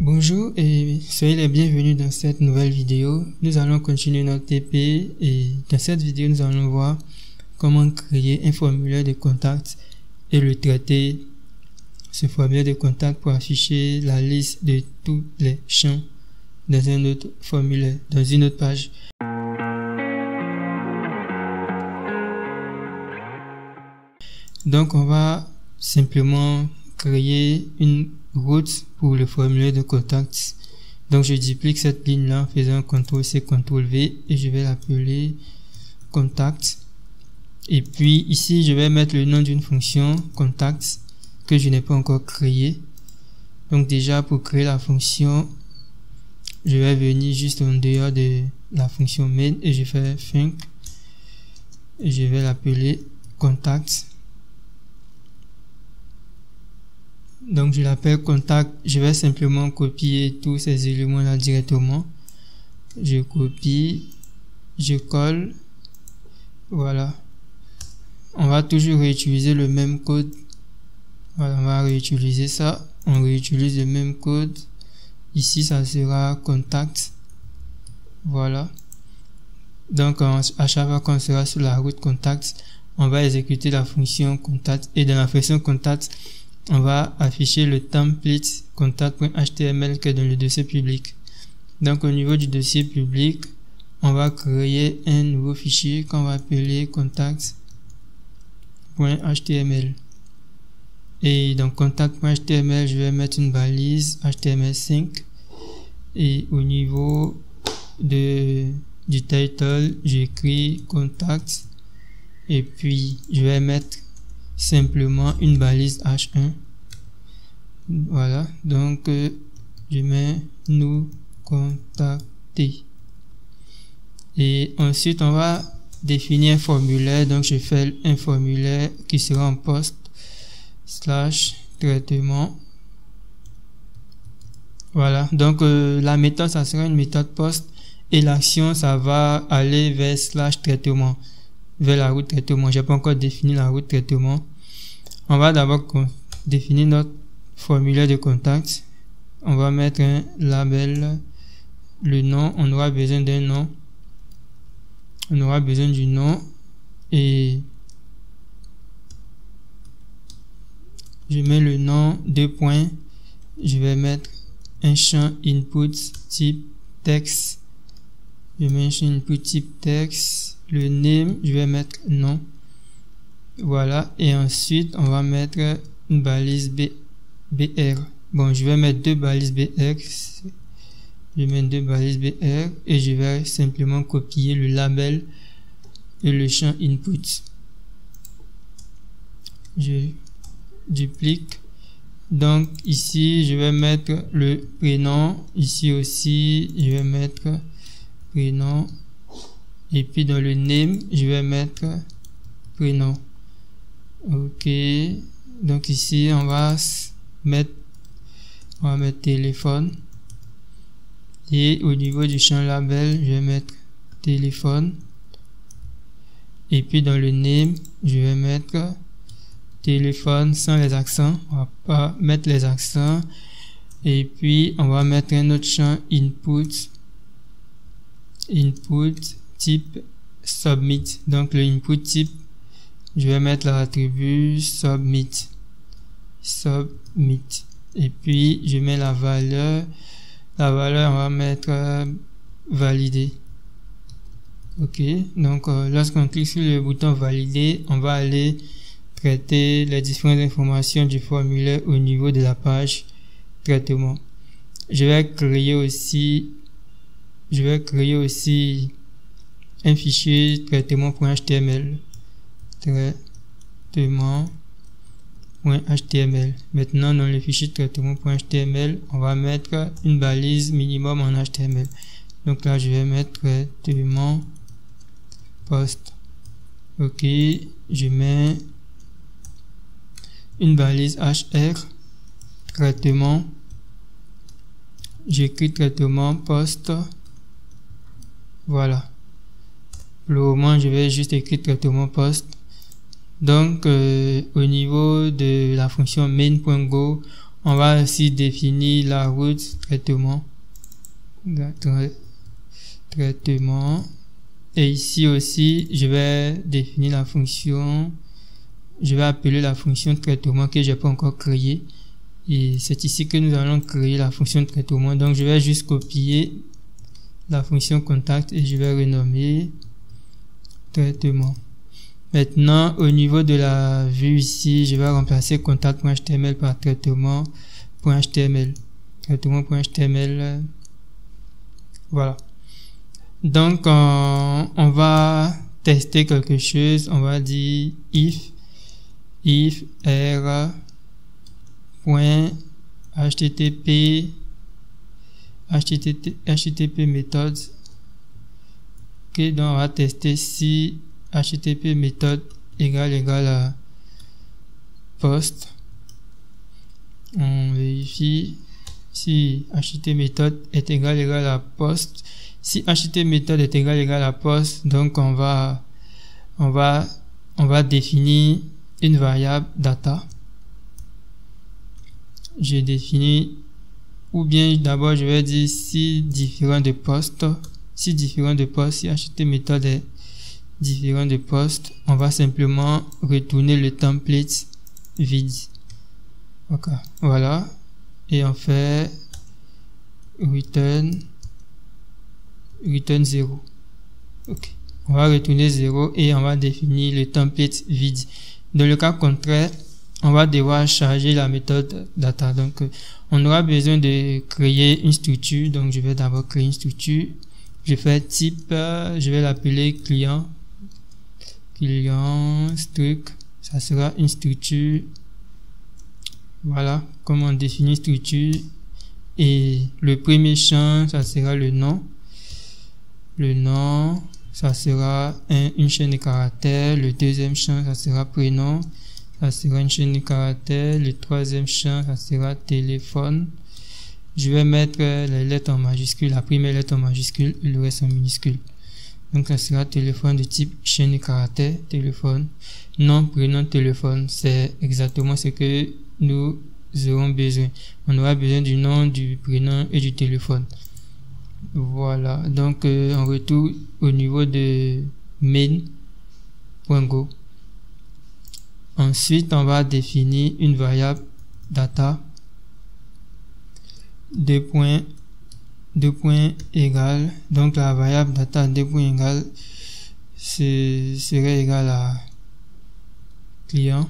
Bonjour et soyez les bienvenus dans cette nouvelle vidéo. Nous allons continuer notre TP et dans cette vidéo nous allons voir comment créer un formulaire de contact et le traiter, ce formulaire de contact, pour afficher la liste de tous les champs dans un autre formulaire, dans une autre page. Donc on va simplement créer une route pour le formulaire de contact. Donc je duplique cette ligne là en faisant CTRL-C, CTRL-V et je vais l'appeler contact. Et puis ici je vais mettre le nom d'une fonction contact que je n'ai pas encore créé. Donc déjà pour créer la fonction, je vais venir juste en dehors de la fonction main et je fais func et je vais l'appeler contact. Donc je l'appelle contact, je vais simplement copier tous ces éléments là directement. Je copie, je colle, voilà. On va toujours réutiliser le même code. Voilà, on va réutiliser ça. On réutilise le même code. Ici ça sera contact. Voilà. Donc à chaque fois qu'on sera sur la route contact, on va exécuter la fonction contact et dans la fonction contact, on va afficher le template contact.html qui est dans le dossier public. Donc au niveau du dossier public, on va créer un nouveau fichier qu'on va appeler contact.html. Et dans contact.html, je vais mettre une balise HTML5 et au niveau du title, j'écris contact et puis je vais mettre simplement une balise H1. Voilà, donc je mets nous contacter et ensuite on va définir un formulaire. Donc je fais un formulaire qui sera en post / traitement. Voilà, donc la méthode ça sera une méthode post et l'action ça va aller vers / traitement, vers la route traitement. J'ai pas encore défini la route traitement. On va d'abord définir notre formulaire de contact. On va mettre un label, le nom. On aura besoin d'un nom. On aura besoin du nom et je mets le nom, 2 points. Je vais mettre un champ input type texte. Je mets un champ input type texte. Le name, je vais mettre nom. Voilà, et ensuite on va mettre une balise BR. Bon, je vais mettre 2 balises BR. Je mets 2 balises BR et je vais simplement copier le label et le champ input. Je duplique. Donc ici je vais mettre le prénom. Ici aussi je vais mettre prénom. Et puis dans le name, je vais mettre prénom. Ok. Donc ici, on va mettre téléphone. Et au niveau du champ label, je vais mettre téléphone. Et puis dans le name, je vais mettre téléphone sans les accents. On va pas mettre les accents. Et puis, on va mettre un autre champ input. Input type submit. Donc le input type, je vais mettre l'attribut submit. Et puis je mets la valeur on va mettre valider. Ok, donc lorsqu'on clique sur le bouton valider, on va aller traiter les différentes informations du formulaire au niveau de la page traitement. Je vais créer aussi un fichier traitement.html. Maintenant dans le fichier traitement.html, on va mettre une balise minimum en HTML. Donc là je vais mettre traitement post. Ok, je mets une balise HR traitement. J'écris traitement post. Voilà. Pour le moment, je vais juste écrire traitement post. Donc, au niveau de la fonction main.go, On va aussi définir la route traitement. Traitement. Et ici aussi, je vais définir la fonction. Je vais appeler la fonction traitement que j'ai pas encore créée. Et c'est ici que nous allons créer la fonction traitement. Donc, je vais juste copier la fonction contact et je vais renommer traitement. Maintenant, au niveau de la vue ici, je vais remplacer contact.html par traitement.html. Traitement.html. Voilà. Donc, on va tester quelque chose. On va dire if r.http méthode. Ok, donc on va tester si http méthode égale à post. On vérifie si http méthode est égal à post. Si http méthode est égal à post, donc on va définir une variable data. Je définis, ou bien d'abord je vais dire si différent de post. Si http méthode est différent de post, on va simplement retourner le template vide. Ok, voilà. Et on fait return 0. Ok, on va retourner 0 et on va définir le template vide. Dans le cas contraire, on va devoir charger la méthode data. Donc, on aura besoin de créer une structure. Donc, je vais d'abord créer une structure. Je fais type, je vais l'appeler client struct. Ça sera une structure. Voilà comment on définit une structure. Et le premier champ, ça sera le nom. Le nom, ça sera une chaîne de caractères. Le deuxième champ, ça sera prénom. Ça sera une chaîne de caractères. Le troisième champ, ça sera téléphone. Je vais mettre les lettres en majuscule, la première lettre en majuscule et le reste en minuscule. Donc ça sera téléphone de type chaîne de caractères, téléphone, nom, prénom, téléphone. C'est exactement ce que nous aurons besoin. On aura besoin du nom, du prénom et du téléphone. Voilà, donc on retourne au niveau de main.go. Ensuite, on va définir une variable data. Deux points égale, donc la variable data serait égale à client